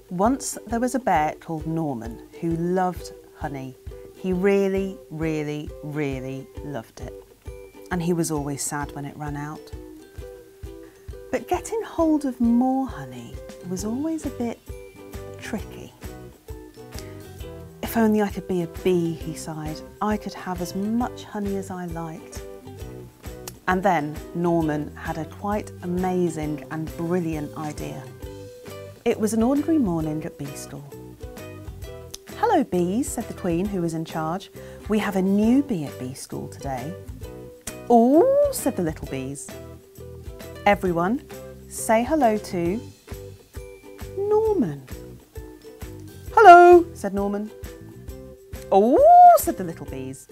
Once there was a bear called Norman who loved honey. He really, really, really loved it. And he was always sad when it ran out. But getting hold of more honey was always a bit tricky. If only I could be a bee, he sighed. I could have as much honey as I liked. And then Norman had a quite amazing and brilliant idea. It was an ordinary morning at bee school. "Hello bees," said the Queen, who was in charge. "We have a new bee at bee school today." "Oh," said the little bees. "Everyone, say hello to Norman." "Hello," said Norman. "Oh," said the little bees.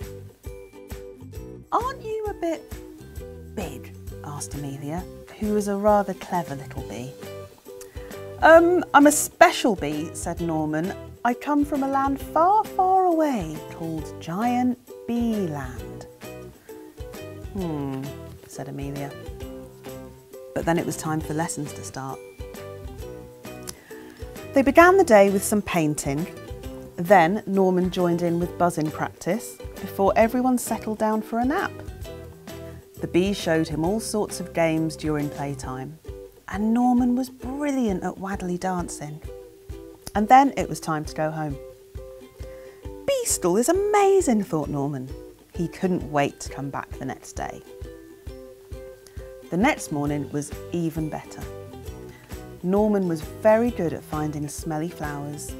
"Aren't you a bit big?" asked Amelia, who was a rather clever little bee. I'm a special bee," said Norman. "I come from a land far, far away called Giant Bee Land." Said Amelia. But then it was time for lessons to start. They began the day with some painting. Then Norman joined in with buzzing practice before everyone settled down for a nap. The bees showed him all sorts of games during playtime, and Norman was brilliant at waddly dancing. And then it was time to go home. Bee school is amazing, thought Norman. He couldn't wait to come back the next day. The next morning was even better. Norman was very good at finding smelly flowers.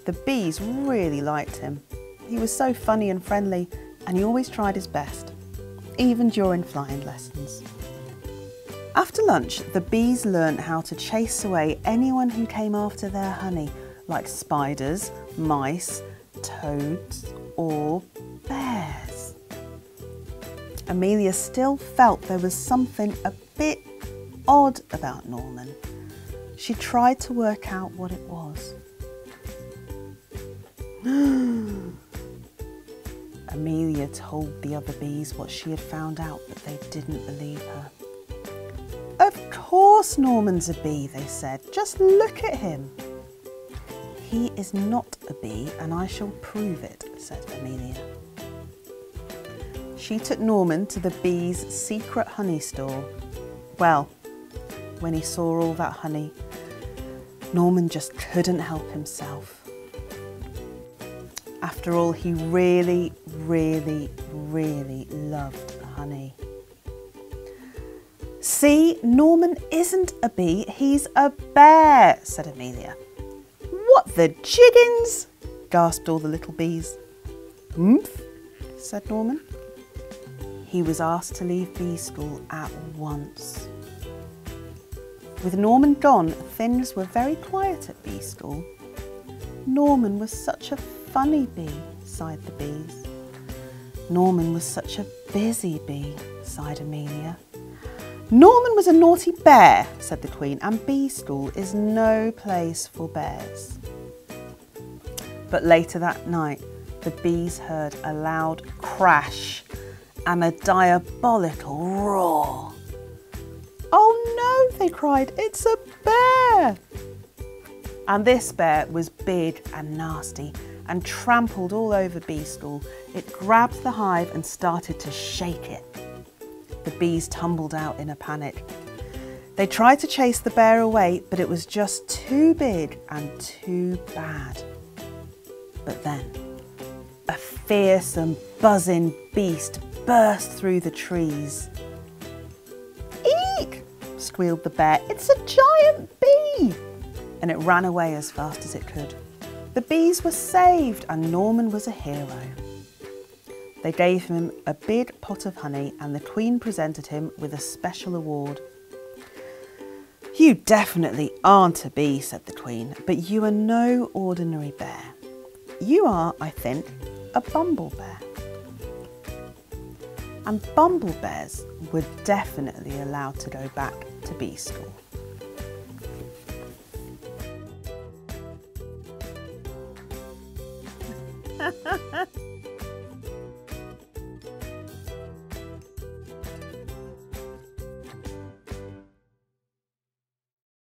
The bees really liked him. He was so funny and friendly, and he always tried his best, even during flying lessons. After lunch, the bees learnt how to chase away anyone who came after their honey, like spiders, mice, toads, or bears. Amelia still felt there was something a bit odd about Norman. She tried to work out what it was. Amelia told the other bees what she had found out, but they didn't believe her. "Of course Norman's a bee," they said. "Just look at him." "He is not a bee, and I shall prove it," said Amelia. She took Norman to the bees' secret honey store. Well, when he saw all that honey, Norman just couldn't help himself. After all, he really, really, really loved honey. "See, Norman isn't a bee, he's a bear," said Amelia. "What the jiggins?" gasped all the little bees. "Humph," said Norman. He was asked to leave bee school at once. With Norman gone, things were very quiet at bee school. Norman was such a funny bee, sighed the bees. Norman was such a busy bee, sighed Amelia. "Norman was a naughty bear," said the Queen, "and bee school is no place for bears." But later that night, the bees heard a loud crash and a diabolical roar. "Oh no," they cried, "it's a bear!" And this bear was big and nasty and trampled all over bee school. It grabbed the hive and started to shake it. The bees tumbled out in a panic. They tried to chase the bear away, but it was just too big and too bad. But then, a fearsome, buzzing beast burst through the trees. "Eek!" squealed the bear. "It's a giant bee!" And it ran away as fast as it could. The bees were saved, and Norman was a hero. They gave him a big pot of honey, and the Queen presented him with a special award. "You definitely aren't a bee," said the Queen, "but you are no ordinary bear. You are, I think, a bumblebear." And bumblebears were definitely allowed to go back to bee school.